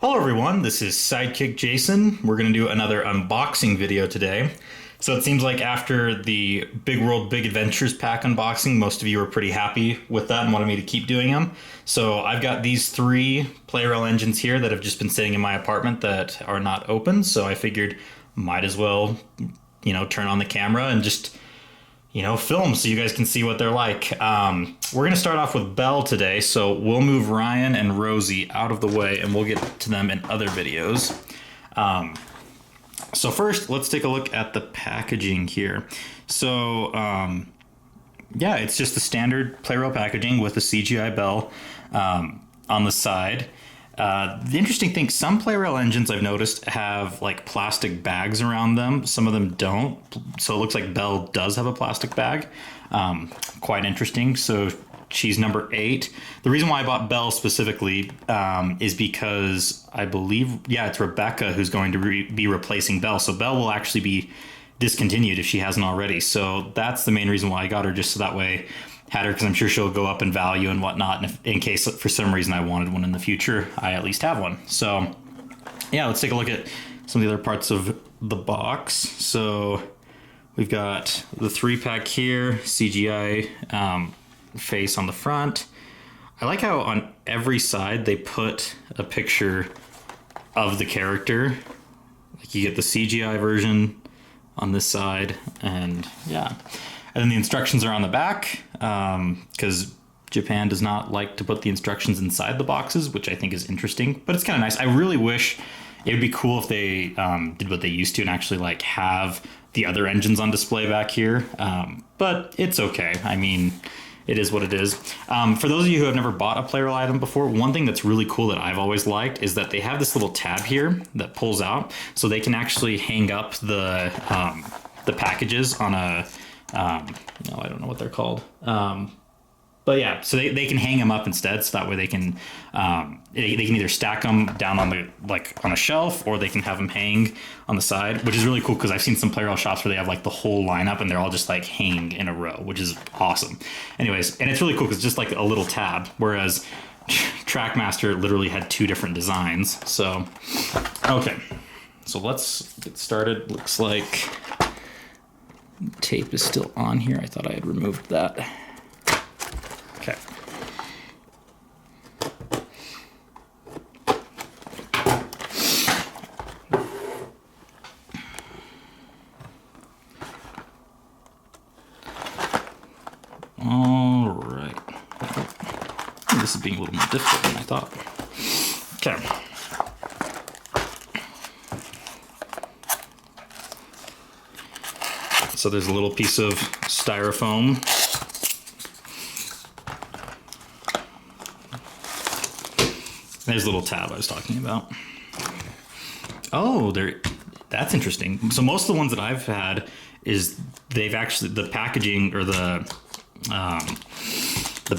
Hello everyone, this is Sidekick Jason. We're going to do another unboxing video today. So it seems like after the Big World Big Adventures pack unboxing, most of you were pretty happy with that and wanted me to keep doing them. So I've got these three Plarail engines here that have just been sitting in my apartment that are not open. So I figured might as well, turn on the camera and just, film so you guys can see what they're like. We're going to start off with Belle today. So we'll move Ryan and Rosie out of the way and we'll get to them in other videos. So first, let's take a look at the packaging here. So, yeah, it's just the standard Plarail packaging with a CGI Belle on the side. The interesting thing, some Plarail engines I've noticed have like plastic bags around them. Some of them don't. So it looks like Belle does have a plastic bag. Quite interesting. So she's number 8. The reason why I bought Belle specifically is because I believe, it's Rebecca who's going to be replacing Belle. So Belle will actually be discontinued if she hasn't already. So that's the main reason why I got her, just so that way had her, because I'm sure she'll go up in value and whatnot. And if, in case for some reason I wanted one in the future, I at least have one. So yeah, let's take a look at some of the other parts of the box. So we've got the 3-pack here, CGI face on the front. I like how on every side they put a picture of the character. Like you get the CGI version on this side, and yeah. And then the instructions are on the back, because Japan does not like to put the instructions inside the boxes, which I think is interesting, but it's kind of nice. I really wish it would be cool if they did what they used to and actually like have the other engines on display back here, but it's okay. I mean, it is what it is. For those of you who have never bought a Plarail item before, one thing that's really cool that I've always liked is that they have this little tab here that pulls out, so they can actually hang up the packages on a I don't know what they're called. But yeah, so they can hang them up instead, so that way they can either stack them down on on a shelf, or they can have them hang on the side, which is really cool because I've seen some Plarail shops where they have like the whole lineup and they're all just like hanged in a row, which is awesome. Anyways, and it's really cool because it's just like a little tab, whereas Trackmaster literally had 2 different designs. So okay, so let's get started. Looks like tape is still on here. I thought I had removed that. Okay. All right. This is being a little more difficult than I thought. Okay. So there's a little piece of styrofoam. There's a little tab I was talking about. Oh, that's interesting. So most of the ones that I've had is they've actually, the packaging or the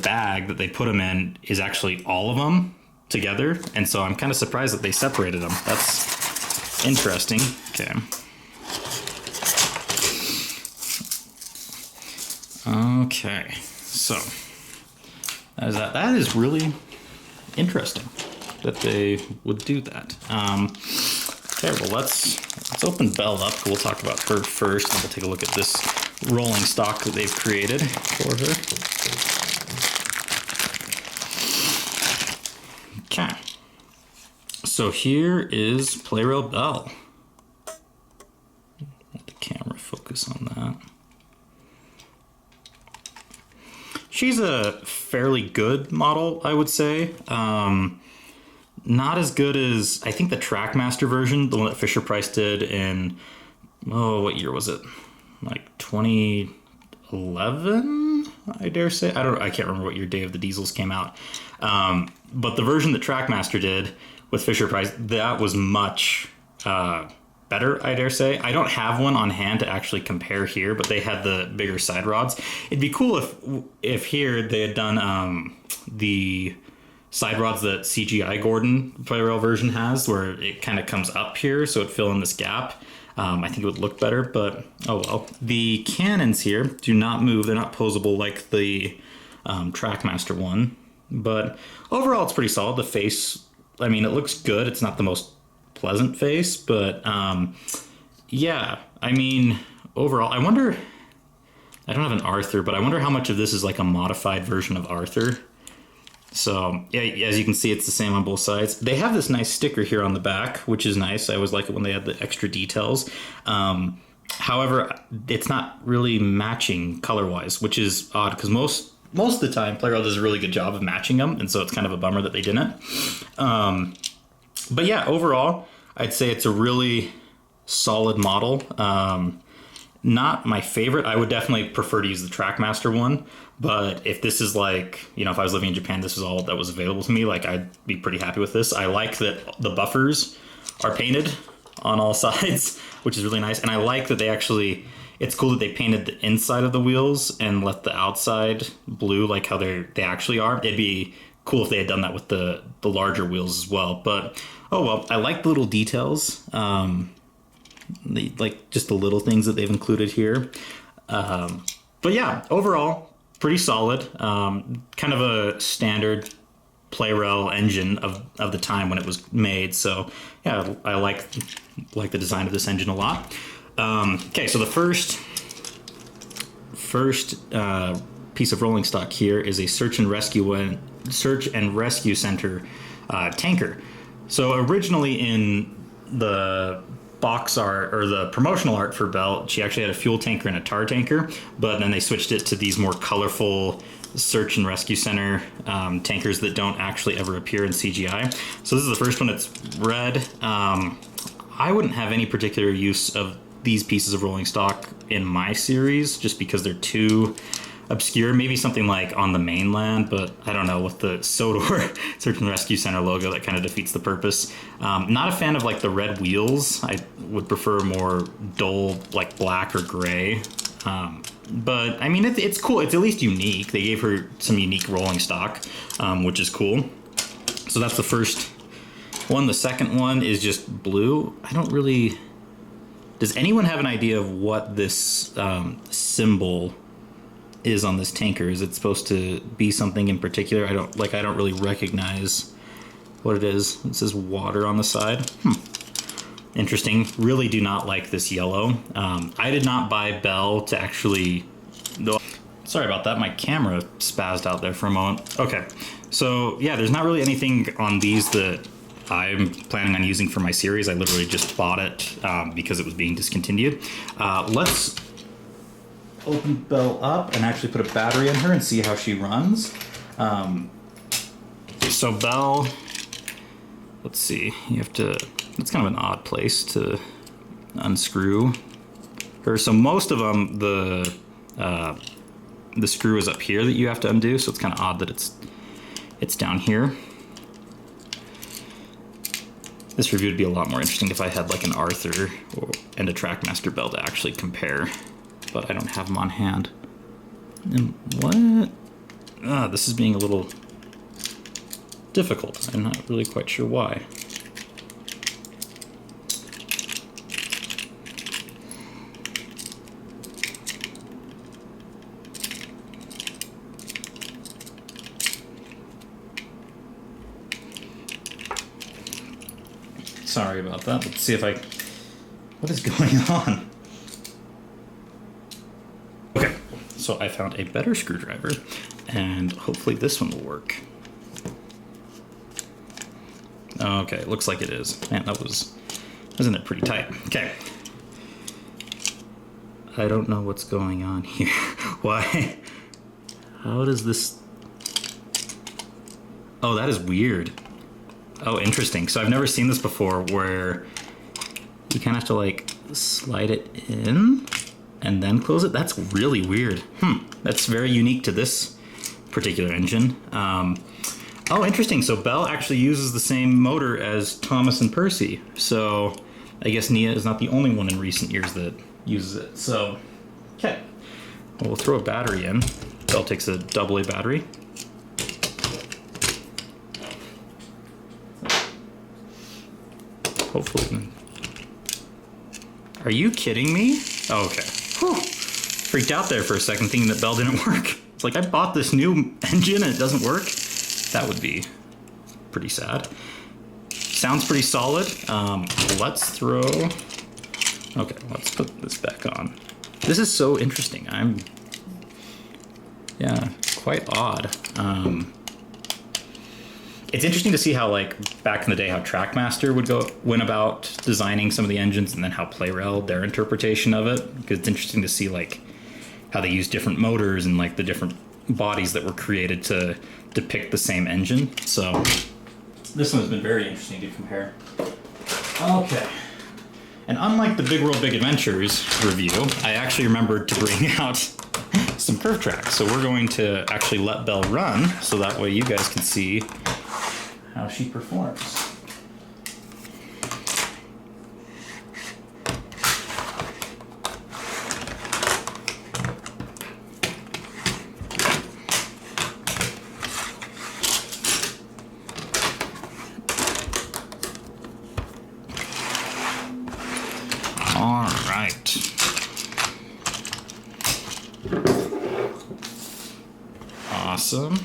bag that they put them in is actually all of them together. And so I'm kind of surprised that they separated them. That's interesting. Okay. Okay, so that is really interesting that they would do that. Okay, well let's open Belle up. We'll talk about her first, and we'll take a look at this rolling stock that they've created for her. Okay, so here is Plarail Belle. Let the camera focus on that. She's a fairly good model, I would say. Not as good as, I think, the Trackmaster version, the one that Fisher-Price did in, what year was it? Like 2011, I dare say. I can't remember what year Day of the Diesels came out. But the version that Trackmaster did with Fisher-Price, that was much better, I dare say. I don't have one on hand to actually compare here, but they had the bigger side rods. It'd be cool if here they had done the side rods that CGI Gordon Plarail version has, where it kind of comes up here, so it'd fill in this gap. I think it would look better, but oh well. The cannons here do not move. They're not posable like the Trackmaster one, but overall it's pretty solid. The face I mean, it looks good. It's not the most pleasant face, but yeah, I mean, overall, I wonder, I don't have an Arthur, but I wonder how much of this is like a modified version of Arthur. So, yeah, as you can see, it's the same on both sides. They have this nice sticker here on the back, which is nice. I always like it when they have the extra details. However, it's not really matching color-wise, which is odd, because most of the time, Plarail does a really good job of matching them, and so it's kind of a bummer that they didn't. But yeah, overall, I'd say it's a really solid model. Not my favorite. I would definitely prefer to use the Trackmaster one, but if this is like, you know, if I was living in Japan, this is all that was available to me, like I'd be pretty happy with this. I like that the buffers are painted on all sides, which is really nice. And I like that they actually, it's cool that they painted the inside of the wheels and left the outside blue like how they actually are. It'd be cool if they had done that with the larger wheels as well. But, oh well, I like the little details. Like just the little things that they've included here. But yeah, overall, pretty solid. Kind of a standard Plarail engine of the time when it was made. So yeah, I like the design of this engine a lot. Okay, so the first piece of rolling stock here is a search and rescue center tanker. So originally in the box art or the promotional art for Belle, she actually had a fuel tanker and a tar tanker, but then they switched it to these more colorful search and rescue center tankers that don't actually ever appear in CGI. So this is the first one. It's red. I wouldn't have any particular use of these pieces of rolling stock in my series just because they're too obscure. Maybe something like on the mainland, but I don't know, with the Sodor Search and Rescue Center logo, that kind of defeats the purpose. Not a fan of like the red wheels. I would prefer more dull, like black or gray. But I mean, it's cool. It's at least unique. They gave her some unique rolling stock, which is cool. So that's the first one. The second one is just blue. I don't really... Does anyone have an idea of what this symbol is on this tanker? Is it supposed to be something in particular? I don't really recognize what it is. It says water on the side. Interesting. Really do not like this yellow. I did not buy Belle to actually... Sorry about that. My camera spazzed out there for a moment. Okay. So yeah, there's not really anything on these that I'm planning on using for my series. I literally just bought it because it was being discontinued. Let's open Belle up and actually put a battery in her and see how she runs. So Belle, let's see, you have to, it's kind of an odd place to unscrew her. So most of them, the screw is up here that you have to undo, so it's kind of odd that it's down here. This review would be a lot more interesting if I had like an Arthur and a Trackmaster Belle to actually compare, but I don't have them on hand. And what? This is being a little difficult. I'm not really quite sure why. Sorry about that. Let's see if what is going on? Okay, so I found a better screwdriver, and hopefully this one will work. Okay, looks like it is. Man, wasn't it pretty tight? Okay. I don't know what's going on here. Why? How does this... Oh, that is weird. Oh, interesting. So I've never seen this before where you kind of have to like slide it in and then close it. That's really weird. That's very unique to this particular engine. Oh, interesting. So Belle actually uses the same motor as Thomas and Percy. So I guess Nia is not the only one in recent years that uses it. So, okay. Well, we'll throw a battery in. Belle takes a AA battery. Hopefully. Are you kidding me? Oh, okay. Whew. Freaked out there for a second thinking that Belle didn't work. It's like I bought this new engine and it doesn't work. That would be pretty sad. sounds pretty solid. Let's put this back on. This is so interesting. Quite odd. It's interesting to see how, like, back in the day, how Trackmaster went about designing some of the engines, and then how Plarail, their interpretation of it. Because it's interesting to see, like, how they use different motors and, like, the different bodies that were created to depict the same engine. So this one's been very interesting to compare. Okay. And unlike the Big World Big Adventures review, I actually remembered to bring out some curve tracks. So we're going to actually let Belle run, so that way you guys can see how she performs. All right. Awesome.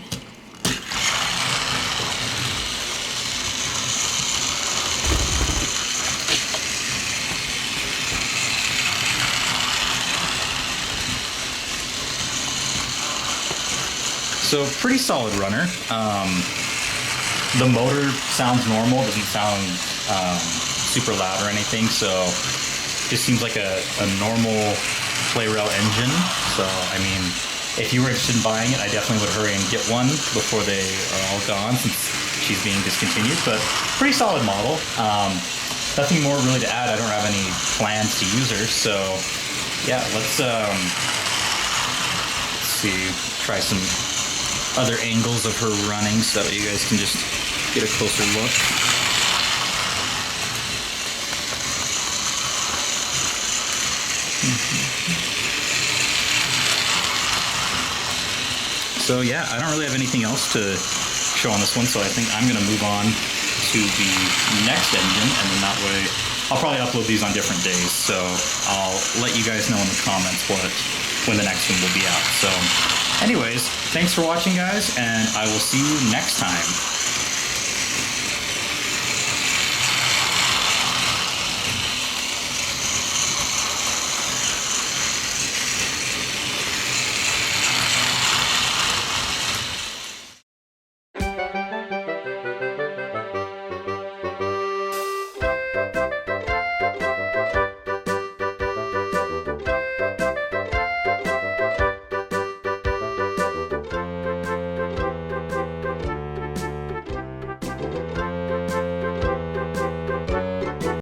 So pretty solid runner. The motor sounds normal, doesn't sound super loud or anything, so just seems like a normal Plarail engine. So, I mean, if you were interested in buying it, I definitely would hurry and get one before they are all gone, since she's being discontinued. But pretty solid model. Nothing more really to add. I don't have any plans to use her. So, yeah, let's see, try some other angles of her running so that you guys can just get a closer look. So yeah, I don't really have anything else to show on this one, so I think I'm going to move on to the next engine, and then that way I'll probably upload these on different days, so I'll let you guys know in the comments when the next one will be out. So anyways, thanks for watching, guys, and I will see you next time.